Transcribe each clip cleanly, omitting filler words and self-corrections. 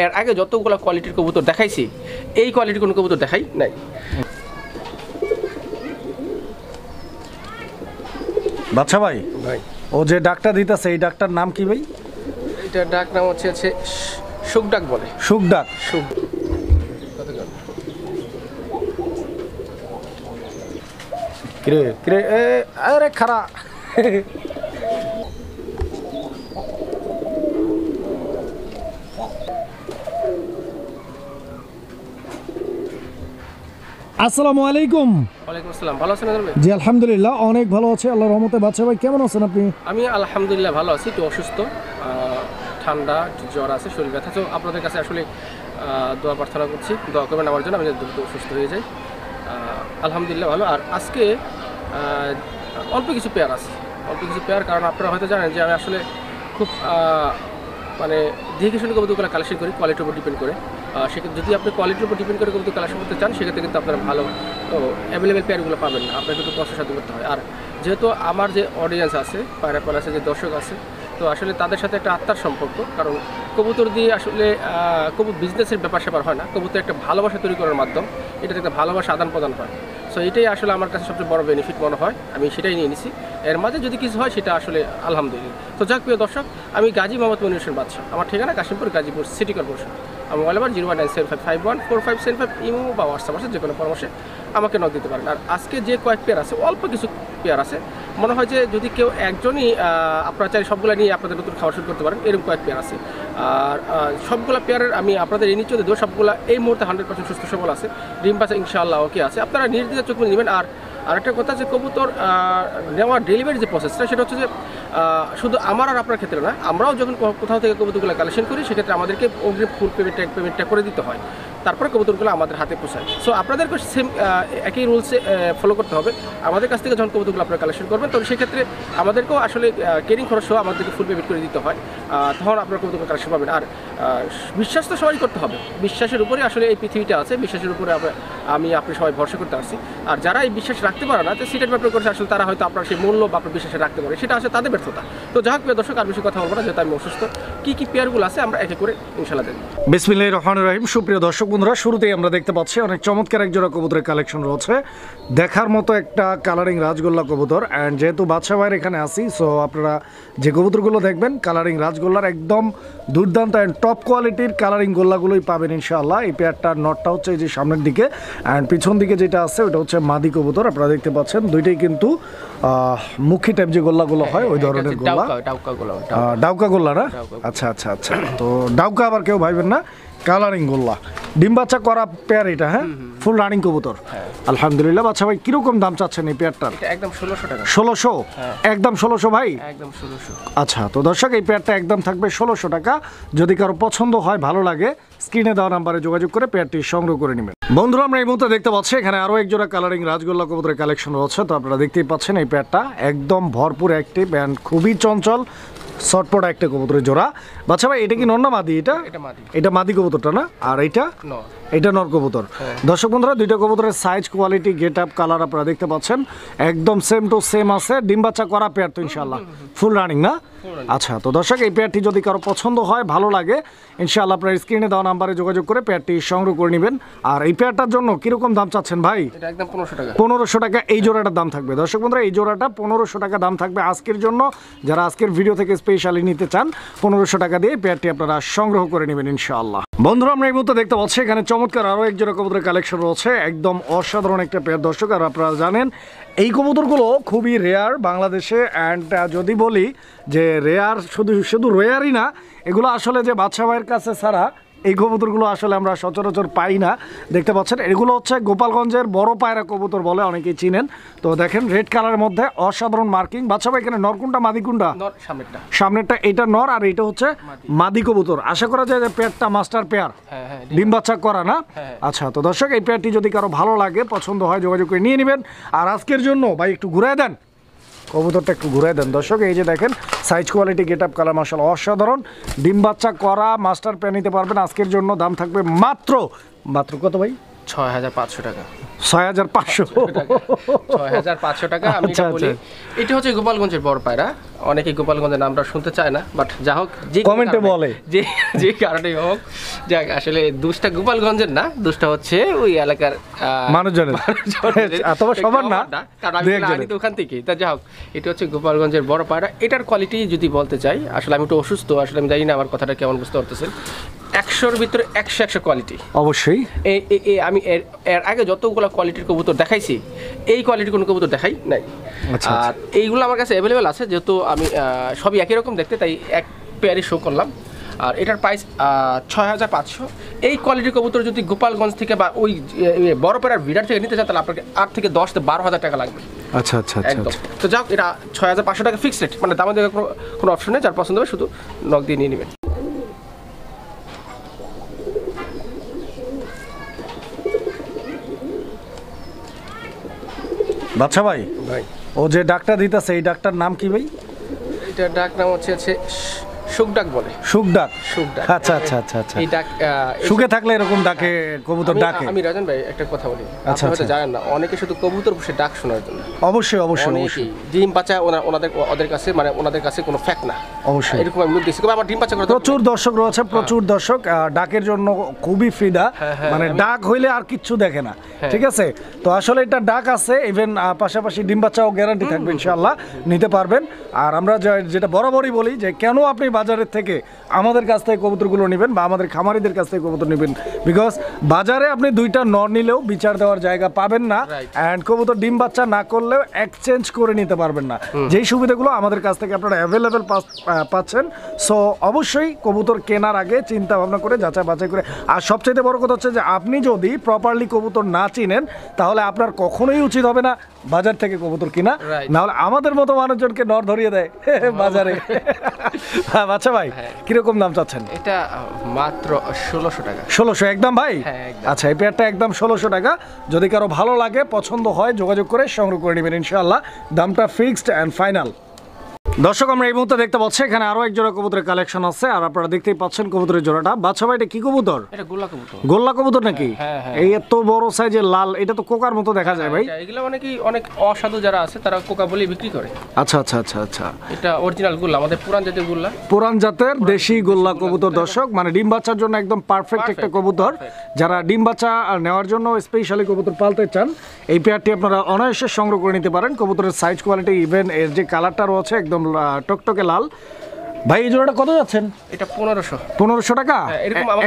এর আগে যতগুলো কোয়ালিটির কবুতর দেখাইছি এই কোয়ালিটির কোনো কবুতর দেখাই নাই। বাচ্চা ভাই ভাই ও যে ডাকটা দিতেছে এই ডাকটার নাম কি ভাই? এটা ডাক নাম হচ্ছে সুখ ডাক বলে। সুখ ডাক। সুখ কিরে কিরে এ আরে খারা আসসালামু আলাইকুম। ওয়ালাইকুম আসসালাম, ভালো আছেন ভাই? জি আলহামদুলিল্লাহ অনেক ভালো আছে আল্লাহর রহমতে। বাচ্চা ভাই কেমন আছেন আপনি? আমি আলহামদুলিল্লাহ ভালো আছি, একটু অসুস্থ, ঠান্ডা, জ্বর আছে, শরীর ব্যথা। তো আপনাদের কাছে আসলে দোয়া প্রার্থনা করছি, দোয়া করবেন আমার জন্য, আমি দ্রুত সুস্থ হয়ে যাই। আলহামদুলিল্লাহ ভালো। আর আজকে অল্প কিছু পেয়ার আছে, কারণ আপনারা হয়তো জানেন যে আমি আসলে খুব মানে দেখে শুনে কবুতরগুলো কালেকশন করি, কোয়ালিটির উপর ডিপেন্ড করে। সেক্ষেত্রে যদি আপনি কোয়ালিটির উপর ডিপেন্ড করে কবুতর কালেকশন করতে চান, সেক্ষেত্রে কিন্তু আপনারা ভালো অ্যাভেলেবেল পেয়ারগুলো পাবেন না, আপনাকে একটু কষ্ট সাধ্য করতে হয়। আর যেহেতু আমার যে অডিয়েন্স আছে, পায়রাপাল আছে, যে দর্শক আছে, তো আসলে তাদের সাথে একটা আত্মার সম্পর্ক। কারণ কবুতর দিয়ে আসলে বিজনেসের ব্যাপার স্যাপার হয় না, কবুতর একটা ভালোবাসা তৈরি করার মাধ্যম, এটাতে একটা ভালোবাসা আদান প্রদান হয়। সো এটাই আসলে আমার কাছে সবচেয়ে বড় বেনিফিট মনে হয়, আমি সেটাই নিয়ে নিছি। এর মাঝে যদি কিছু হয় সেটা আসলে আলহামদুলিল্লাহ। তো যাক প্রিয় দর্শক, আমি গাজী মোহাম্মদ মনির হোসেন বাদশা, আমার ঠিকানা কাশিমপুর, গাজীপুর সিটি কর্পোরেশন। আমার মোবাইল নাম্বার 01975514575, ইমো বা হোয়াটসঅ্যাপ আছে, যে কোনো পরামর্শে আমাকে নক দিতে পারেন। আর আজকে যে কয়েক পেয়ার আছে, অল্প কিছু পেয়ার আছে, মনে হয় যে যদি কেউ একজনই আপনারা চাই সবগুলো নিয়ে আপনাদের নতুন খাওয়া শুরু করতে পারেন, এরকম কয়েক পেয়ার আছে। আর সবগুলো পেয়ারের আমি আপনাদের এই নিশ্চয় দেবো, সবগুলো এই মুহূর্তে 100% সুস্থ সবল আছে, ডিম পাশে ইনশাআল্লাহ ওকে আছে, আপনারা নির্দিষ্ট চোখ মেলে নেবেন। আর আরেকটা কথা, যে কবুতর নেওয়ার ডেলিভারি যে প্রসেসটা, সেটা হচ্ছে যে শুধু আমার আর আপনার ক্ষেত্রে না, আমরাও যখন কোথাও থেকে কবুতরগুলো কালেকশন করি, সেক্ষেত্রে আমাদেরকে অগ্রিম ফুল পেমেন্টটা করে দিতে হয়, তারপরে কবুতরগুলো আমাদের হাতে পোষায়। সো আপনাদেরকে সেম একই রুলসে ফলো করতে হবে। আমাদের কাছ থেকে যখন কবুতরগুলো আপনারা কালেকশন করবেন, তখন সেক্ষেত্রে আমাদেরকেও আসলে কেরিং খরচ সহ আমাদেরকে ফুল পেমেন্ট করে দিতে হয়, তখন আপনার কবুতরগুলো কালেকশন পাবেন। আর বিশ্বাস তো সবাই করতে হবে, বিশ্বাসের উপরে আসলে এই পৃথিবীটা আছে, বিশ্বাসের উপরে আপনি সবাই ভরসা করতে পারছি। আর যারা এই বিশ্বাস রাখতে পারে না, যে সিটের ব্যাপারে করছে, আসলে তারা হয়তো আপনার সেই মূল্য বা আপনার বিশ্বাসে রাখতে পারে, সেটা আসলে তাদের ব্যর্থতা। তো যাই হোক প্রিয় দর্শক, আর বেশি কথা বলবো না, যেহেতু আমি অসুস্থ। কী পেয়ারগুলো আছে আমরা একে করে ইনশাআল্লাহ দেখব। বিসমিল্লাহির রহমানির রহিম। সুপ্রিয় দর্শক বন্ধুরা, শুরুতেই আমরা দেখতে পাচ্ছি অনেক চমৎকার এক জোড়া কবুতরের কালেকশন রয়েছে, দেখার মতো একটা কালারিং রাজগোল্লা কবুতর। অ্যান্ড যেহেতু বাদশা ভাইয়ের এখানে আসি, সো আপনারা যে কবুতরগুলো দেখবেন কালারিং রাজগোল্লার একদম দুর্দান্ত অ্যান্ড টপ কোয়ালিটির কালারিং গোল্লাগুলোই পাবেন ইনশাআল্লাহ। এই পেয়ারটার নটটা হচ্ছে এই যে সামনের দিকে, অ্যান্ড পিছন দিকে যেটা আছে ওটা হচ্ছে মাদি কবুতর। আপনারা দেখতে পাচ্ছেন দুইটাই কিন্তু মুখী টাইপ যে গোল্লাগুলো হয়, ওই ধরনের গোল্লা, ডাউকা গোল্লা না? আচ্ছা আচ্ছা আচ্ছা। তো ডাউকা আবার কেউ ভাইবেন না, কালারিং গোল্লা, ডিম বাচ্চা করা পেয়ার এটা। হ্যাঁ, ফুল রানিং কবুতর। আলহামদুলিল্লাহ। বাচ্চা ভাই কিরকম দাম চাচ্ছেন এই পেয়ারটার? একদম 1600 টাকা। 1600? একদম 1600 ভাই? একদম 1600। আচ্ছা, তো দর্শক এই পেয়ারটা একদম থাকবে 1600 টাকা। যদি কারো পছন্দ হয়, ভালো লাগে, স্ক্রিনে দেওয়া নাম্বারে যোগাযোগ করে পেয়ারটি সংগ্রহ করে নেবেন। বন্ধুরা, আমরা এই মুহূর্তে দেখতে পাচ্ছি এখানে আরও এক জোড়া কালারিং রাজগোল্লা কবুতরের কালেকশন রয়েছে। তো আপনারা দেখতেই পাচ্ছেন এই পেয়ারটা একদম ভরপুর অ্যাক্টিভ অ্যান্ড খুবই চঞ্চল, শর্টপট একটা কবুতরের জোড়া। বাচ্চা ভাই এটা কি নর না মাদি? এটা মাদি কবুতরটা না? আর এটা নর কবুতর। দর্শক বন্ধুরা, দুইটা কবুতরের size, quality, get up, colour আপনারা দেখতে পাচ্ছেন একদম সেম টু সেম আছে। ডিম বাচ্চা করা পেয়ার তো ইনশাআল্লাহ, ফুল রানিং না? আচ্ছা, তো দর্শক এই পেয়ারটি যদি কারো পছন্দ হয়, ভালো লাগে, ইনশাআল্লাহ আপনার স্ক্রিনে দেওয়া নাম্বারে যোগাযোগ করে পেয়ারটি সংগ্রহ করে নেবেন। আর এই পেয়ারটার জন্য কিরকম দাম চাচ্ছেন ভাই? এটা একদম 1500 টাকা। 1500 টাকা এই জোড়াটার দাম থাকবে। দর্শক বন্ধুরা, এই জোড়াটা 1500 টাকা দাম থাকবে আজকের জন্য। যারা আজকের ভিডিও থেকে স্পেশালি নিতে চান, 1500 টাকা দিয়ে পেয়ারটি আপনারা সংগ্রহ করে নেবেন ইনশাআল্লাহ। বন্ধুরা, আমরা এই মুহূর্তে দেখতে পাচ্ছি এখানে চমৎকার আরও এক জোড়া কবুতরের কালেকশন রয়েছে, একদম অসাধারণ একটা পেয়ার। দর্শক, আর আপনারা জানেন এই কবুতরগুলো খুবই রেয়ার বাংলাদেশে। অ্যান্ড যদি বলি যে রেয়ার, শুধু রেয়ারই না, এগুলো আসলে যে বাদশা ভাইয়ের কাছে ছাড়া এই কবুতরগুলো আসলে আমরা সচরাচর পাই না। দেখতে পাচ্ছেন এগুলো হচ্ছে গোপালগঞ্জের বড় পায়রা কবুতর বলে অনেকেই চিনেন। তো দেখেন রেড কালারের মধ্যে অসাধারণ মার্কিং। বাদশা ভাই এখানে নর কোনটা, মাদি কোনটা? সামনেরটা এটা নর, আর এটা হচ্ছে মাদি কবুতর। আশা করা যায় যে পেয়ারটা মাস্টার পেয়ার, ডিম বাচ্চা করা না? আচ্ছা, তো দর্শক এই পেয়ারটি যদি কারো ভালো লাগে, পছন্দ হয়, যোগাযোগ করে নিয়ে নেবেন। আর আজকের জন্য ভাই একটু ঘুরায় দেন কবুতরটা, একটু ঘুরাই দেন। দর্শক, এই যে দেখেন size, quality, get up, colour মাশাআল্লাহ অসাধারণ। ডিম বাচ্চা করা মাস্টার পেয়ার নিতে পারবেন আজকের জন্য। দাম থাকবে মাত্র কত ভাই? 6500 টাকা। 6500 6500 টাকা। আমি এটা বলি এটা হচ্ছে গোপালগঞ্জের বড় পায়রা। অনেকে গোপালগঞ্জের নামটা শুনতে চায় না, বাট যা হোক যে কমেন্টে বলে যে কারণে হোক, যাক আসলে দুষ্টা গোপালগঞ্জের না, দুষ্টা হচ্ছে ওই এলাকার মানুষজনের অথবা সবার না, কারণ আমি তো ওখান থেকে। তা যা হোক, এটা হচ্ছে গোপালগঞ্জের বড় পায়রা। এটার কোয়ালিটি যদি বলতে চাই, আসলে আমি একটু অসুস্থ, আসলে আমি জানি না আমার কথাটা কেমন বুঝতে পারতেছেন। 100-র ভিতরে 100 কোয়ালিটি অবশ্যই। আমি এর আগে যতগুলো কোয়ালিটির কবুতর দেখাইছি, এই কোয়ালিটির কোনো কবুতর দেখাই নাই। আর এইগুলো আমার কাছে অ্যাভেলেবেল আছে, যেহেতু আমি সবই একই রকম দেখতে, তাই এক পেয়ারই শো করলাম। আর এটার প্রাইস 6500। এই কোয়ালিটির কবুতর যদি গোপালগঞ্জ থেকে বা ওই বড় পেয়ার বিডার থেকে নিতে চান, তাহলে আপনাকে 8 থেকে 10-12 টাকা লাগবে। আচ্ছা আচ্ছা একদম। তো যাক, এটা 6500 টাকা ফিক্সড রেট, মানে দামের দিকে কোনো অপশন নেই। যার পছন্দ হবে শুধু নক দিয়ে নিয়ে নেবেন। বাচ্চা ভাই, ও যে ডাকটা দিতেছে, এই ডাকটার নাম কি ভাই? এটা ডাক নাম হচ্ছে শুকডাক বলে। শুকডাক। শুকডাক। আচ্ছা আচ্ছা আচ্ছা আচ্ছা। এই ডাক শুকে থাকলে এরকম ডাকে কবুতর ডাকে? আমি রাজন ভাই একটা কথা বলি, আচ্ছা আপনি হয়তো জানেন না, অনেকে শুধু কবুতর বসে ডাক শোনার জন্য। অবশ্যই অবশ্যই অবশ্যই। ডিম পাচা ওদের কাছে, মানে ওনাদের কাছে কোনো ফ্যাক্ট না। অবশ্যই এরকম আমি লোক দেখছি, আমার ডিম পাচা করে প্রচুর দর্শক রয়েছে, প্রচুর দর্শক ডাকের জন্য খুবই ফিদা, মানে ডাক হইলে আর কিচ্ছু দেখে না। ঠিক আছে, তো আসলে এটা ডাক আছে, ইভেন পাশাপাশি ডিম বাচ্চাও গ্যারান্টি থাকবে, ইনশাআল্লাহ নিতে পারবেন। আর আমরা যেটা বরাবরই বলি যে কেন আপনি বাজারের থেকে আমাদের কাছ থেকে কবুতরগুলো নেবেন বা আমাদের খামারিদের কাছ থেকে কবুতর নেবেন, বিকজ বাজারে আপনি দুইটা নর নিলেও বিচার দেওয়ার জায়গা পাবেন না, অ্যান্ড কবুতর ডিম বাচ্চা না করলেও এক্সচেঞ্জ করে নিতে পারবেন না। যেই সুবিধাগুলো আমাদের কাছ থেকে আপনারা অ্যাভেলেবেল পাচ্ছেন। সো অবশ্যই কবুতর কেনার আগে চিন্তা ভাবনা করে যাচাই বাছাই করে। আর সবচেয়ে বড় কথা হচ্ছে যে আপনি যদি প্রপারলি কবুতর না চিনেন, তাহলে আপনার কখনোই উচিত হবে না বাজার থেকে কবুতর কিনা, নাহলে আমাদের মতো মানুষজনকে নর ধরিয়ে দেয় বাজারে। আচ্ছা ভাই, কিরকম দাম চাচ্ছেন? এটা মাত্র 1600 টাকা। 1600 একদম ভাই? আচ্ছা, এই পেয়ারটা একদম 1600 টাকা। যদি কারো ভালো লাগে, পছন্দ হয়, যোগাযোগ করে সংগ্রহ করে নেবেন ইনশাআল্লাহ। দামটা ফিক্সড অ্যান্ড ফাইনাল। দর্শক, আমরা এই মুহূর্তে দেখতে পাচ্ছি এখানে আরো এক জোড়া কবুতরের কালেকশন আছে, আর আপনারা দেখতেই পাচ্ছেন কবুতরের জোড়াটা। বাচ্চা ভাই, এটা কি কবুতর? এটা গোল্লা কবুতর। গোল্লা কবুতর নাকি? এই এত বড় সাইজের লাল, এটা তো কোকার মতো দেখা যায় ভাই। এগুলো অনেক অসাধু যারা আছে তারা কোকা বলে বিক্রি করে। আচ্ছা আচ্ছা আচ্ছা আচ্ছা। এটা অরিজিনাল গোল্লা, আমাদের পুরান জাতের গোল্লা। পুরান জাতের দেশি গোল্লা কবুতর দর্শক, মানে ডিম বাচ্চার জন্য একদম পারফেক্ট একটা কবুতর। যারা ডিম বাচ্চা নেওয়ার জন্য স্পেশালি কবুতর পালতে চান, এই পেয়ারটি আপনারা অনায়াসে সংগ্রহ করে নিতে পারেন। কবুতরের সাইজ কোয়ালিটি, ইভেন এর যে কালারটা রয়েছে একদম টকটকে লাল। ভাই, এই জোড়াটা কত যাচ্ছেন? এটা 1500। 1500 টাকা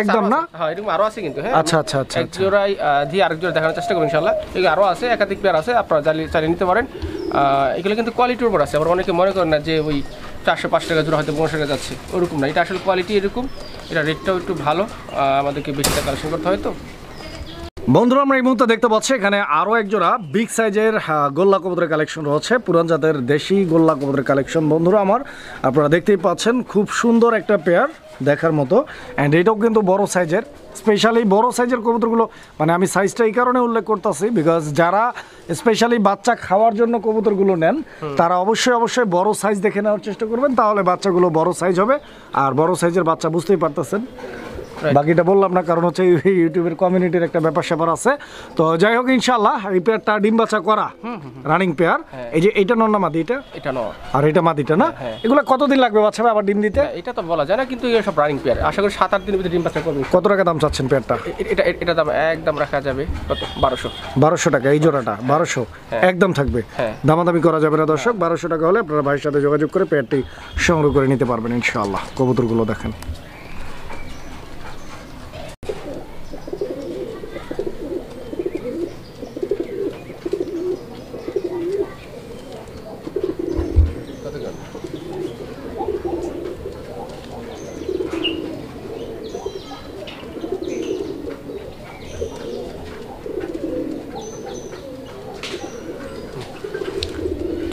একদম না? হ্যাঁ, এরকম আরো আছে কিন্তু। হ্যাঁ, আচ্ছা আচ্ছা আচ্ছা। এক জোড়াই দিয়ে আরেক জোড়া দেখানোর চেষ্টা করব ইনশাআল্লাহ। এগুলো আরো আছে, একাধিক পেয়ার আছে, আপনারা চালিয়ে নিতে পারেন। এগুলো কিন্তু কোয়ালিটির উপর আছে। আবার অনেকে মনে করেন না যে ওই 405 টাকা জোড়া হয়তো 1500 টাকা যাচ্ছে, ওরকম না। এটা আসলে কোয়ালিটি এরকম, এটা রেটটাও একটু ভালো, আমাদেরকে বেশি টাকা কালেকশন করতে হয়। তো বন্ধুরা, আমরা এই মুহূর্তে দেখতে পাচ্ছি এখানে আরো এক জোড়া বিগ সাইজের গোল্লা কবুতরের কালেকশন রয়েছে, পুরান জাতের দেশি গোল্লা কবুতরের কালেকশন। বন্ধুরা আমার, আপনারা দেখতেই পাচ্ছেন খুব সুন্দর একটা পেয়ার দেখার মতো, অ্যান্ড এটাও কিন্তু বড় সাইজের। স্পেশালি বড় সাইজের কবুতরগুলো, মানে আমি সাইজটা এই কারণে উল্লেখ করতেছি, বিকজ যারা স্পেশালি বাচ্চা খাওয়ার জন্য কবুতরগুলো নেন, তারা অবশ্যই বড় সাইজ দেখে নেওয়ার চেষ্টা করবেন, তাহলে বাচ্চাগুলো বড় সাইজ হবে। আর বড় সাইজের বাচ্চা বুঝতেই পারতেছেন, বাকিটা বললাম না, কারণ হচ্ছে ইউটিউবের কমিউনিটির একটা ব্যাপার স্যাপার আছে। তো যাই হোক, ইনশাআল্লাহ এই পেয়ারটা ডিম বাচ্চা করা রানিং পেয়ার। এই যে এটা নর না মাদি? এটা নর আর এটা মাদিটা না? এগুলো কতদিন লাগবে বাচ্চা আবার ডিম দিতে? এটা তো বলা যায় না, কিন্তু এগুলো সব রানিং পেয়ার, আশা করি 7-8 দিনের ভিতরে ডিম বাচ্চা করবে। কত টাকা দাম চাচ্ছেন পেয়ারটা? এটা দাম একদম রাখা যাবে কত? 1200 টাকা এই জোড়াটা? 1200 একদম থাকবে, দামাদামি করা যাবে না দর্শক। 1200 টাকা হলে আপনারা ভাইয়ের সাথে যোগাযোগ করে পেয়ারটি সংগ্রহ করে নিতে পারবেন ইনশাআল্লাহ। কবুতরগুলো দেখেন।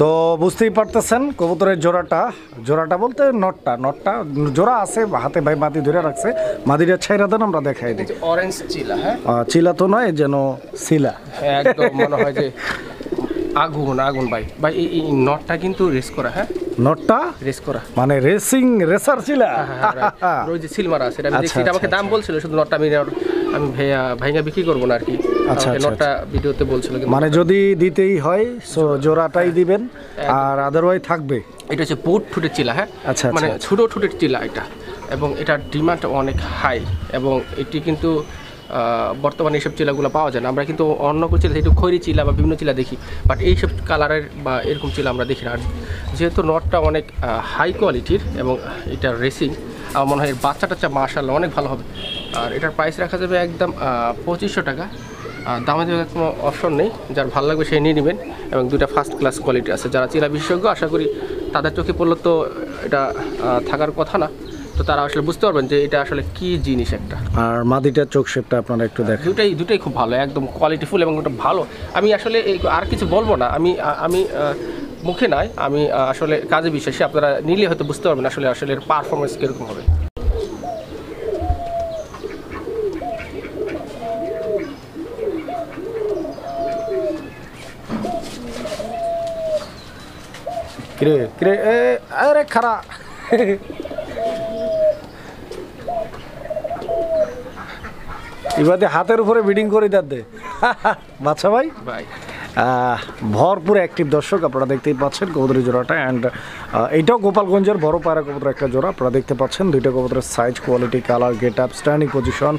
তো বুঝতেই পারতেছেন কবুতরের জোড়াটা বলতে নটটা জোড়া আছে হাতে, ভাই মাদি ধরে রাখছে। মাদিটা ছাইরা দেন, আমরা দেখাই দিই। অরেঞ্জ চিলা। হ্যাঁ, চিলা তো নয়, যেন শিলা, একদম মনে হয় যে আগুন ভাই। এই নটটা কিন্তু রেস করা। হ্যাঁ, নটটা রেস করা। মানে রেসার ছিল। ওই যে সিল মারা আছে, এটা আমি দেখছি, এটা আমাকে দাম বলছিল, শুধু নটটা আমি ভাইঙ্গা বিক্রি করবো না আর কি। নটটা ভিডিওতে বলছিল, মানে যদি দিতেই হয় সো জোড়াটাই দিবেন, আর আদারওয়াইজ থাকবে। এটা হচ্ছে বুট ঠুটের চিলা, হ্যাঁ, মানে ছোট ঠুটের চিলা এটা, এবং এটার ডিমান্ড অনেক হাই, এবং এটি কিন্তু বর্তমানে এইসব চিলাগুলো পাওয়া যায় না। আমরা কিন্তু অন্য কোনো চিলা, একটু খৈরি চিলা বা বিভিন্ন চিলা দেখি, বাট এইসব কালারের বা এরকম চিলা আমরা দেখি না। আর যেহেতু নটটা অনেক হাই কোয়ালিটির এবং এটা রেসিং, আমার মনে হয় এর বাচ্চা মাশাআল্লাহ অনেক ভালো হবে। আর এটার প্রাইস রাখা যাবে একদম 2500 টাকা। দামে দেওয়ার কোনো অপশন নেই, যার ভালো লাগবে সেই নিয়ে নেবেন। এবং দুটা ফার্স্ট ক্লাস কোয়ালিটি আছে, যারা চিলা বিশেষজ্ঞ আশা করি তাদের চোখে পড়লে তো এটা থাকার কথা না, তো তারা আসলে বুঝতে পারবেন যে এটা আসলে কি জিনিস একটা। আর মাদিটার চোখ শেপটা আপনারা একটু দেখেন, দুটাই খুব ভালো, একদম কোয়ালিটিফুল এবং ওটা ভালো। আমি আসলে আর কিছু বলবো না, আমি মুখে নয়, আমি আসলে কাজে বিশ্বাসী। আপনারা নিলে হয়তো বুঝতে পারবেন আসলে এর পারফরমেন্স কীরকম হবে। আরে খারা এবারে হাতের উপরে বিডিং করে দে বাচ্চা ভাই। ভরপুর অ্যাক্টিভ দর্শক, আপনারা দেখতেই পাচ্ছেন কবুতরের জোড়াটা। অ্যান্ড এইটাও গোপালগঞ্জের বড় পায়রা কবুতর একটা জোড়া, আপনারা দেখতে পাচ্ছেন দুইটা কবুতরের size, quality, colour, get up, standing position.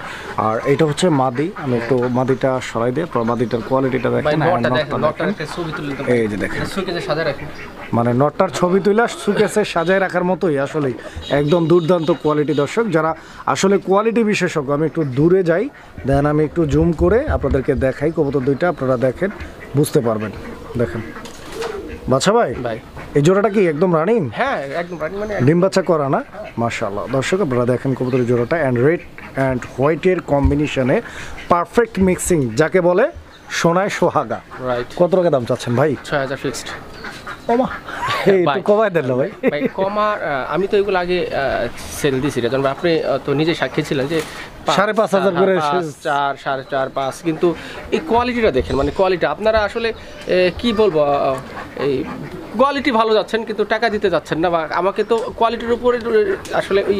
আর এইটা হচ্ছে মাদি, আমি একটু মাদিটা সরাই দিয়ে মাদিটার কোয়ালিটিটা দেখেন। এই যে দেখেন, মানে নটটার ছবি তুলে সুকেসে সাজায় রাখার মতোই, আসলে একদম দুর্দান্ত কোয়ালিটি দর্শক। যারা আসলে কোয়ালিটি বিশেষজ্ঞ, আমি একটু দূরে যাই, দেন আমি একটু জুম করে আপনাদেরকে দেখাই কবুতর দুইটা, আপনারা দেখেন বুঝতে পারবেন। দেখেন বাচ্চা ভাই, এই জোড়াটা কি একদম রানিং? হ্যাঁ একদম রানিং, মানে ডিম বাচ্চা করা না? মাশাআল্লাহ দর্শক, আপনারা দেখেন কবুতরের জোড়াটা। অ্যান্ড রেড অ্যান্ড হোয়াইটের কম্বিনেশনে পারফেক্ট মিক্সিং, যাকে বলে সোনায় সোহাগা। রাইট। কত টাকা দাম চাচ্ছেন ভাই? 6000 ফিক্সড। ওমা এই তো কমায় দেন না ভাই। ভাই কমার, আমি তো এগুলো আগে সেল দিয়েছি, যখন আপনি তো নিজে সাক্ষী ছিলেন যে 5,500 করে 4, 4.5, 5, কিন্তু এই কোয়ালিটিটা দেখেন, মানে কোয়ালিটি আপনারা আসলে কি বলবো, এই কোয়ালিটি ভালো যাচ্ছেন কিন্তু টাকা দিতে যাচ্ছেন না। বা আমাকে তো কোয়ালিটির উপরে আসলে ওই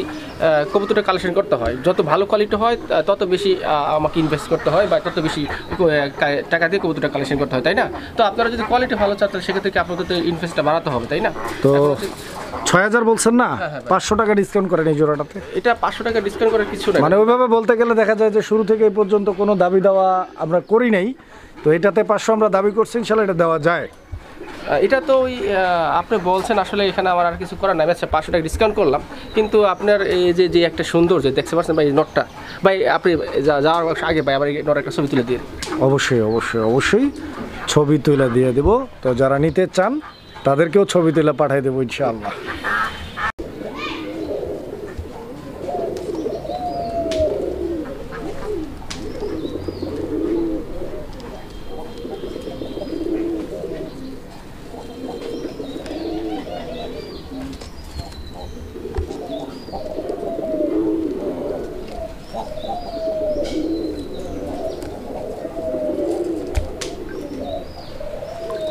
কবুতরটা কালেকশন করতে হয়, যত ভালো কোয়ালিটি হয় তত বেশি আমাকে ইনভেস্ট করতে হয়, বা তত বেশি টাকা দিয়ে কবুতরটা কালেকশন করতে হয়, তাই না? তো আপনারা যদি কোয়ালিটি ভালো চান তাহলে সেক্ষেত্রে কি আপনাদের তো ইনভেস্টটা বাড়াতে হবে, তাই না? তো 6000 বলছেন না, 500 টাকা ডিসকাউন্ট করেন এই জোড়াটাতে। এটা 500 টাকা ডিসকাউন্ট করার কিছু না, মানে ওইভাবে বলতে গেলে দেখা যায় যে শুরু থেকে এই পর্যন্ত কোনো দাবি দেওয়া আমরা করি নাই, তো এটাতে 500 আমরা দাবি করছি, ইনশাআল্লাহ এটা দেওয়া যায়। এটা তো ওই আপনি বলছেন, আসলে এখানে আমার আর কিছু করার নাই। আচ্ছা 500 টাকা ডিসকাউন্ট করলাম, কিন্তু আপনার এই যে একটা সৌন্দর্য দেখতে পাচ্ছেন ভাই, নটটা ভাই আপনি যাওয়ার আগে ভাই আবার নট একটা ছবি তুলে দিয়ে। অবশ্যই অবশ্যই অবশ্যই ছবি তুলে দিয়ে দেবো, তো যারা নিতে চান তাদেরকেও ছবি তুলে পাঠিয়ে দেবো ইনশাআল্লাহ।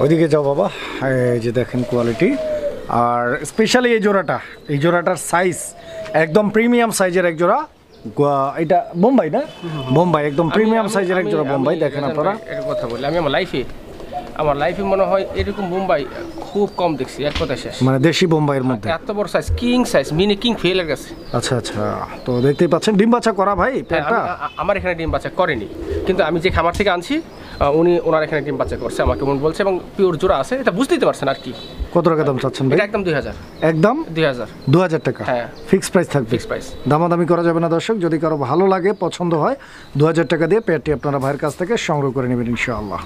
ওইদিকে যাও বাবা, এই যে দেখেন কোয়ালিটি। আর স্পেশালি এই জোড়াটার সাইজ একদম প্রিমিয়াম সাইজের এক জোড়া। এটা বোম্বাই না? বোম্বাই, একদম প্রিমিয়াম সাইজের এক জোড়া বোম্বাই। দেখেন আপনারা, একটা কথা বলি, আমি আমার লাইফে মনে হয় এরকম বোম্বাই খুব কম দেখছি, এক কথা শেষ। মানে দেশি বোম্বাইয়ের মধ্যে এত বড় size, king size, mini king ফেলের গেছে। আচ্ছা আচ্ছা, তো দেখতেই পাচ্ছেন ডিম বাচ্চা করা ভাই। আমার এখানে ডিম বাচ্চা করেনি, কিন্তু আমি যে খামার থেকে আনছি ওনার এখানে ডিম বাচ্চা করছে, আমাকে মন বলছে, এবং পিওর জোড়া আছে, এটা বুঝতেই পারছেন আর কি। কত টাকা দাম চাচ্ছেন ভাই? একদম 2000। একদম 2000 টাকা? হ্যাঁ, ফিক্সড প্রাইস থাকবে। ফিক্সড প্রাইস, দামাদামি করা যাবে না দর্শক। যদি কারো ভালো লাগে, পছন্দ হয়, 2000 টাকা দিয়ে পেয়ারটি আপনারা ভাইয়ের কাছ থেকে সংগ্রহ করে নেবেন ইনশাআল্লাহ।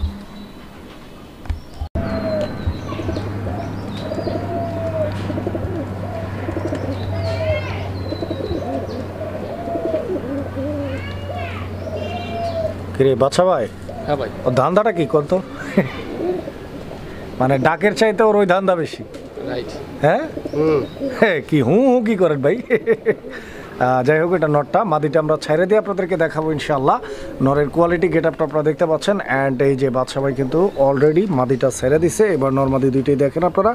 কিরে বাচ্চা ভাই? হ্যাঁ ভাই। ও ধান্দাটা কি করতো? মানে ডাকের চাইতে ওর ওই ধান্দা বেশি। রাইট। হ্যাঁ কি কি করেন ভাই? যাই হোক, এটা নটটা, মাদিটা আমরা ছেড়ে দিয়ে আপনাদেরকে দেখাবো ইনশাআল্লাহ। নরের কোয়ালিটি, গেট আপটা আপনারা দেখতে পাচ্ছেন। অ্যান্ড এই যে বাদশা ভাই কিন্তু অলরেডি মাদিটা ছেড়ে দিছে, এবার নর মাদি দুইটাই দেখেন আপনারা।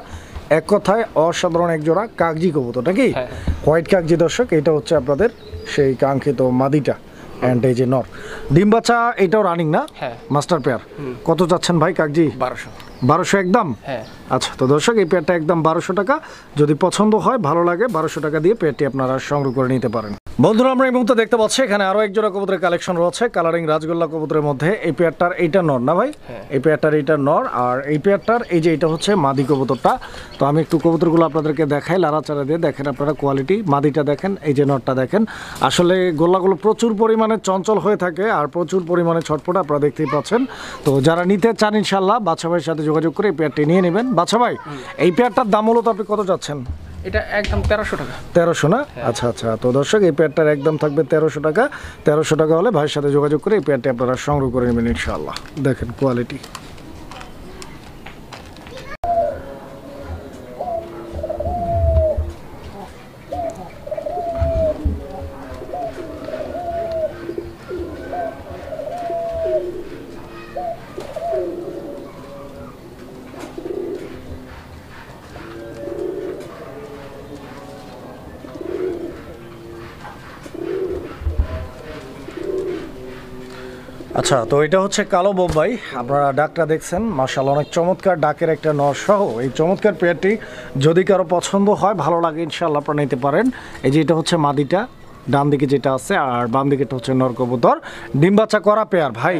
এক কথায় অসাধারণ এক জোড়া কাগজি কবুতর নাকি? হ্যাঁ। হোয়াইট কাগজি দর্শক, এটা হচ্ছে আপনাদের সেই কাঙ্ক্ষিত মাদিটা অ্যান্ড এই যে নর। ডিম বাচ্চা এটাও রানিং না? হ্যাঁ। Master pair. কত চাচ্ছেন ভাই কাগজি? 1200। 1200 একদম? হ্যাঁ। আচ্ছা, তো দর্শক এই পেয়ারটা একদম 1200 টাকা। যদি পছন্দ হয়, ভালো লাগে, 1200 টাকা দিয়ে পেয়ারটি আপনারা সংগ্রহ করে নিতে পারেন। বন্ধুরা আমরা এই মুহূর্তে দেখতে পাচ্ছি এখানে আরো এক জোড়া কবুতরের কালেকশন রয়েছে কালারিং রাজগোল্লা কবুতরের মধ্যে। এই পেয়ারটার এইটা নর না ভাই? এই পেয়ারটার এইটা নর, আর এই পেয়ারটার এই যে এটা হচ্ছে মাদি কবুতরটা। তো আমি একটু কবুতরগুলো আপনাদেরকে দেখাই, লাড়াচাড়া দিয়ে দেখেন আপনারা কোয়ালিটি। মাদিটা দেখেন, এই যে নরটা দেখেন। আসলে গোল্লাগুলো প্রচুর পরিমাণে চঞ্চল হয়ে থাকে আর প্রচুর পরিমাণে ছটফট, আপনারা দেখতেই পাচ্ছেন। তো যারা নিতে চান ইনশাল্লাহ বাদশা ভাইয়ের সাথে যোগাযোগ করে এই পেয়ারটি নিয়ে নেবেন। বাদশা ভাই, এই পেয়ারটার দাম মূলত আপনি কত যাচ্ছেন? এটা একদম 1300 টাকা। 1300 না? আচ্ছা আচ্ছা, তো দর্শক এই পেয়ারটার একদম থাকবে 1300 টাকা। 1300 টাকা হলে ভাইয়ের সাথে যোগাযোগ করে এই পেয়ারটি আপনারা সংগ্রহ করে নেবেন ইনশাআল্লাহ। দেখেন কোয়ালিটি। আচ্ছা, তো এটা হচ্ছে কালো বোম্বাই। আপনারা ডাকটা দেখছেন, মাশাআল্লাহ অনেক চমৎকার ডাকের একটা নর সহ এই চমৎকার পেয়ারটি যদি কারো পছন্দ হয়, ভালো লাগে, ইনশাআল্লাহ আপনারা নিতে পারেন। এই যে এটা হচ্ছে মাদিটা, ডান দিকে যেটা আছে, আর বাম দিকেটা হচ্ছে নর কবুতর। ডিম বাচ্চা করা পেয়ার ভাই,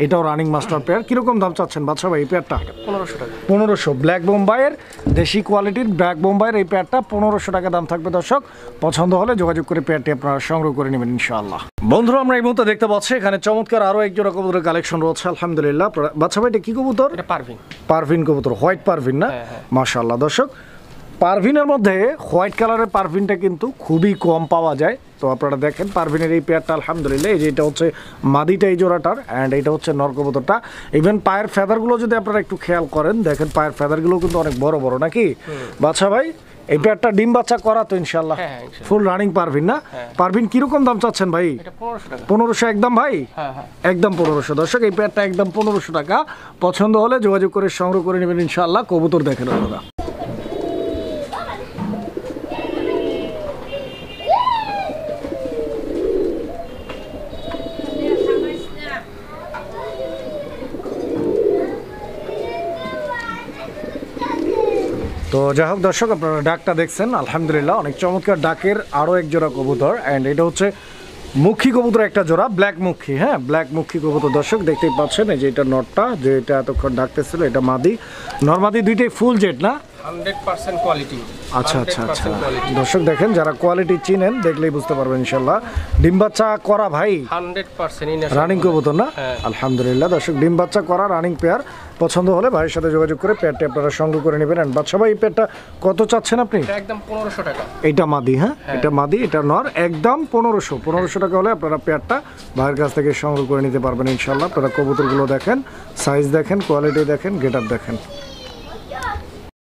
এটাও রানিং মাস্টার পেয়ার। কিরকম দাম চাচ্ছেন বাদশা ভাই এই পেয়ারটা? 1500 টাকা। 1500। ব্ল্যাক বোম্বাইয়ের দেশি কোয়ালিটির ব্ল্যাক বোম্বাইয়ের এই পেয়ারটা 1500 টাকা দাম থাকবে দর্শক। পছন্দ হলে যোগাযোগ করে পেয়ারটি আপনারা সংগ্রহ করে নেবেন ইনশাআল্লাহ। বন্ধুরা আমরা এই মুহূর্তে দেখতে পাচ্ছি এখানে চমৎকার আরো এক জোড়া কবুতরের কালেকশন রয়েছে আলহামদুলিল্লাহ। বাদশা ভাই এটা কি কবুতর? এটা পারভিন। পারভিন কবুতর, হোয়াইট পারভিন না? মাশাআল্লাহ দর্শক, পারভিনের মধ্যে হোয়াইট কালারের পারভিনটা কিন্তু খুবই কম পাওয়া যায়। তো আপনারা দেখেন পারভিনের এই পেয়ারটা আলহামদুলিল্লাহ। এই যে এটা হচ্ছে মাদিটা এই জোড়াটার, অ্যান্ড এটা হচ্ছে নর কবুতরটা। ইভেন পায়ের ফেদারগুলো যদি আপনারা একটু খেয়াল করেন, দেখেন পায়ের ফেদারগুলো কিন্তু অনেক বড় বড় নাকি? বাদশা ভাই এই পেয়ারটা ডিম বাচ্চা করা তো ইনশাআল্লাহ? ফুল রানিং পারভিন না? পারভিন কিরকম দাম চাচ্ছেন ভাই? এটা 1500 টাকা। 1500 একদম ভাই? একদম 1500 দর্শক, এই পেয়ারটা একদম 1500 টাকা। পছন্দ হলে যোগাযোগ করে সংগ্রহ করে নেবেন ইনশাআল্লাহ। কবুতর দেখেন আপনারা। তো যাই হোক দর্শক, আপনারা ডাকটা দেখছেন আলহামদুলিল্লাহ অনেক চমৎকার ডাকের আরও এক জোড়া কবুতর, অ্যান্ড এটা হচ্ছে মুখী কবুতর একটা জোড়া, ব্ল্যাক মুখী। হ্যাঁ, ব্ল্যাক মুখী কবুতর দর্শক দেখতেই পাচ্ছেন। এই যে এটা নটটা, যে এটা এতক্ষণ ডাকতেছিল, এটা মাদি। নরমাদি দুইটাই ফুল জেট না? 100% কোয়ালিটি। আচ্ছা আচ্ছা আচ্ছা দর্শক দেখেন, যারা কোয়ালিটি চিনেন দেখলেই বুঝতে পারবেন ইনশাল্লাহ। ডিম বাচ্চা করা ভাই, 100% রানিং কবুতর না? আলহামদুলিল্লাহ দর্শক, ডিম বাচ্চা করা রানিং পেয়ার। পছন্দ হলে ভাইয়ের সাথে যোগাযোগ করে পেয়ারটি আপনারা সংগ্রহ করে নেবেন। আর বাদশা ভাই এই পেয়ারটা কত চাচ্ছেন আপনি? একদম 1500 টাকা। এটা মাদি? হ্যাঁ, এটা মাদি, এটা নর, একদম 1500 টাকা হলে আপনারা পেয়ারটা ভাইয়ের কাছ থেকে সংগ্রহ করে নিতে পারবেন ইনশাল্লাহ। আপনারা কবুতরগুলো দেখেন, সাইজ দেখেন, কোয়ালিটি দেখেন, গেট আপ দেখেন।